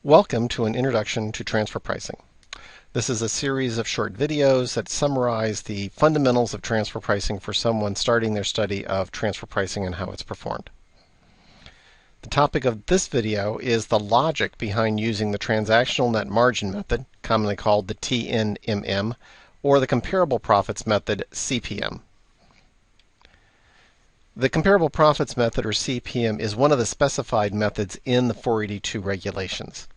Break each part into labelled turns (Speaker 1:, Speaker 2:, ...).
Speaker 1: Welcome to an introduction to transfer pricing. This is a series of short videos that summarize the fundamentals of transfer pricing for someone starting their study of transfer pricing and how it's performed. The topic of this video is the logic behind using the transactional net margin method, commonly called the TNMM, or the comparable profits method, CPM. The comparable profits method, or CPM, is one of the specified methods in the 482 regulations.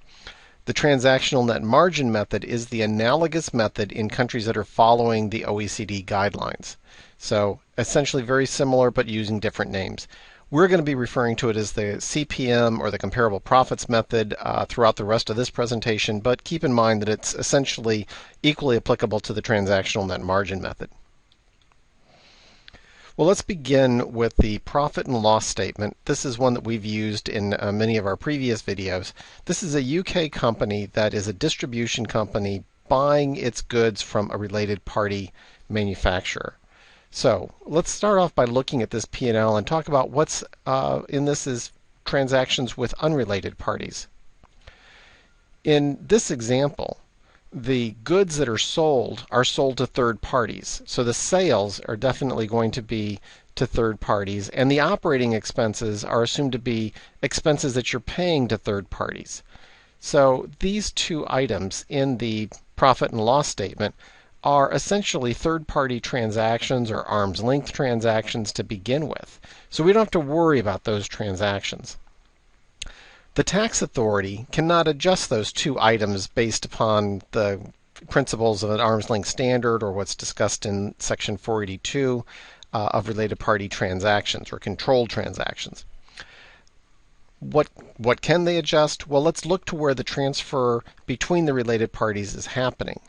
Speaker 1: The transactional net margin method is the analogous method in countries that are following the OECD guidelines. So essentially very similar, but using different names. We're going to be referring to it as the CPM, or the comparable profits method, throughout the rest of this presentation, but keep in mind that it's essentially equally applicable to the transactional net margin method. Well, let's begin with the profit and loss statement. This is one that we've used in many of our previous videos. This is a UK company that is a distribution company buying its goods from a related party manufacturer. So let's start off by looking at this P&L and talk about what's in this is transactions with unrelated parties. In this example, the goods that are sold to third parties. So the sales are definitely going to be to third parties, and the operating expenses are assumed to be expenses that you're paying to third parties. So these two items in the profit and loss statement are essentially third-party transactions or arm's length transactions to begin with. So we don't have to worry about those transactions. The tax authority cannot adjust those two items based upon the principles of an arm's length standard or what's discussed in section 482 of related party transactions or controlled transactions. What can they adjust? Well, let's look to where the transfer between the related parties is happening.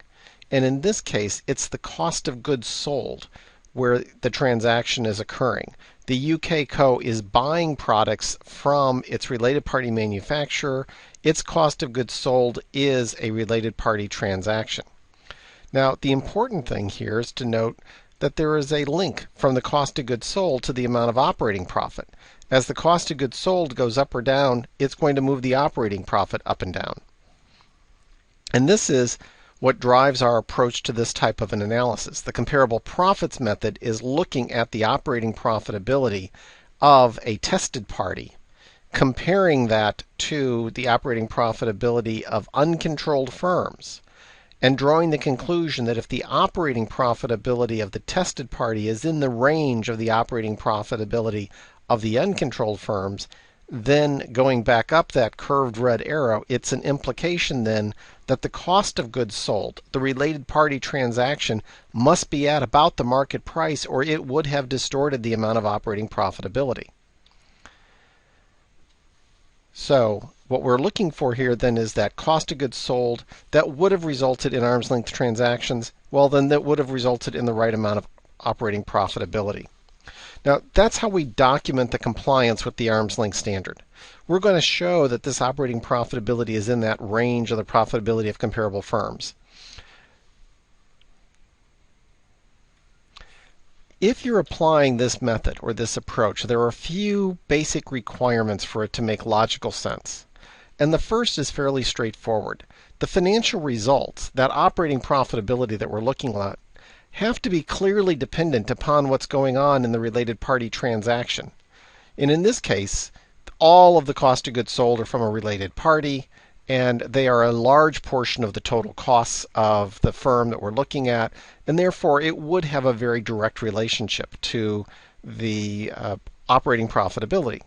Speaker 1: And in this case, it's the cost of goods sold where the transaction is occurring. The UK Co. is buying products from its related party manufacturer. Its cost of goods sold is a related party transaction. Now, the important thing here is to note that there is a link from the cost of goods sold to the amount of operating profit. As the cost of goods sold goes up or down, it's going to move the operating profit up and down. And this is what drives our approach to this type of an analysis. The comparable profits method is looking at the operating profitability of a tested party, comparing that to the operating profitability of uncontrolled firms, and drawing the conclusion that if the operating profitability of the tested party is in the range of the operating profitability of the uncontrolled firms, then going back up that curved red arrow, it's an implication then that the cost of goods sold, the related party transaction, must be at about the market price, or it would have distorted the amount of operating profitability. So what we're looking for here then is that cost of goods sold that would have resulted in arm's length transactions. Well, then that would have resulted in the right amount of operating profitability. Now, that's how we document the compliance with the arm's length standard. We're going to show that this operating profitability is in that range of the profitability of comparable firms. If you're applying this method or this approach, there are a few basic requirements for it to make logical sense. And the first is fairly straightforward. The financial results, that operating profitability that we're looking at, have to be clearly dependent upon what's going on in the related party transaction. And in this case, all of the cost of goods sold are from a related party, and they are a large portion of the total costs of the firm that we're looking at, and therefore it would have a very direct relationship to the operating profitability.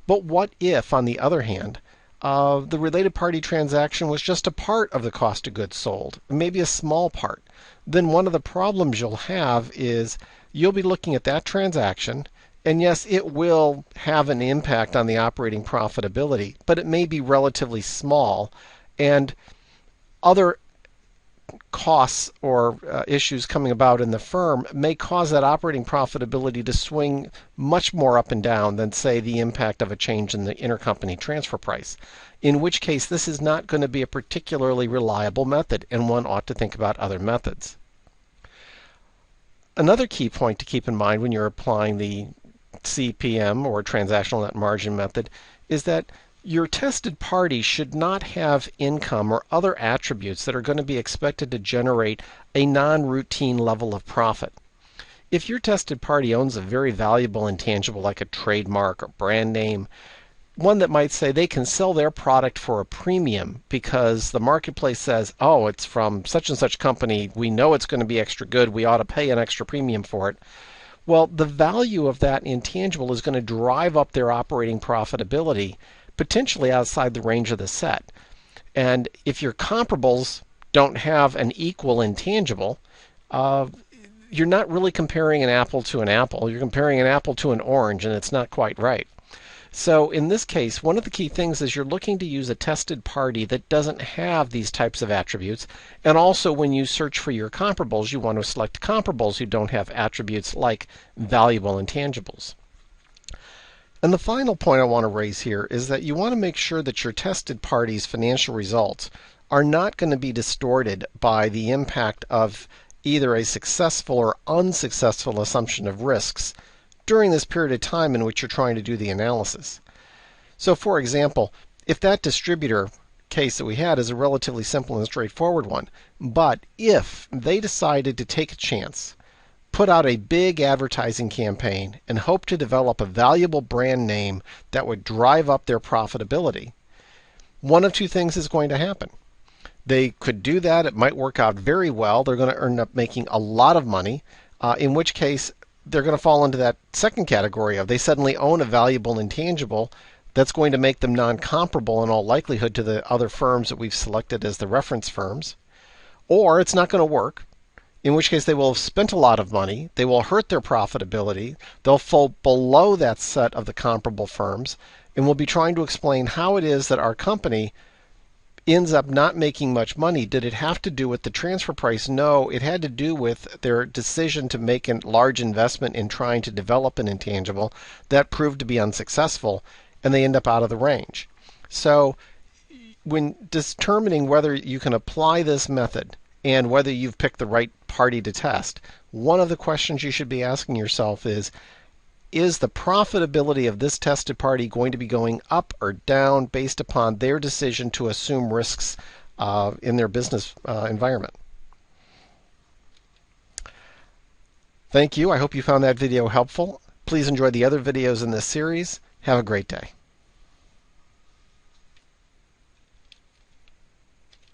Speaker 1: But what if, on the other hand, the related party transaction was just a part of the cost of goods sold, maybe a small part? Then one of the problems you'll have is you'll be looking at that transaction, and yes, it will have an impact on the operating profitability, but it may be relatively small, and other costs or issues coming about in the firm may cause that operating profitability to swing much more up and down than, say, the impact of a change in the intercompany transfer price, in which case this is not going to be a particularly reliable method, and one ought to think about other methods. Another key point to keep in mind when you're applying the CPM, or transactional net margin method, is that Your tested party should not have income or other attributes that are going to be expected to generate a non-routine level of profit. If your tested party owns a very valuable intangible like a trademark or brand name, one that might say they can sell their product for a premium because the marketplace says, oh, it's from such and such company, we know it's going to be extra good, we ought to pay an extra premium for it. Well, the value of that intangible is going to drive up their operating profitability, potentially outside the range of the set. And if your comparables don't have an equal intangible, you're not really comparing an apple to an apple. You're comparing an apple to an orange, and it's not quite right. So in this case, one of the key things is you're looking to use a tested party that doesn't have these types of attributes. And also when you search for your comparables, you want to select comparables who don't have attributes like valuable intangibles. And the final point I want to raise here is that you want to make sure that your tested party's financial results are not going to be distorted by the impact of either a successful or unsuccessful assumption of risks during this period of time in which you're trying to do the analysis. So for example, if that distributor case that we had is a relatively simple and straightforward one, but if they decided to take a chance, put out a big advertising campaign, and hope to develop a valuable brand name that would drive up their profitability, one of two things is going to happen. They could do that. It might work out very well. They're going to end up making a lot of money, in which case they're going to fall into that second category of they suddenly own a valuable intangible that's going to make them non-comparable in all likelihood to the other firms that we've selected as the reference firms. Or it's not going to work, in which case they will have spent a lot of money, they will hurt their profitability, they'll fall below that set of the comparable firms, and we'll be trying to explain how it is that our company ends up not making much money. Did it have to do with the transfer price? No, it had to do with their decision to make a large investment in trying to develop an intangible that proved to be unsuccessful, and they end up out of the range. So when determining whether you can apply this method and whether you've picked the right party to test, one of the questions you should be asking yourself is the profitability of this tested party going to be going up or down based upon their decision to assume risks in their business environment? Thank you. I hope you found that video helpful. Please enjoy the other videos in this series. Have a great day.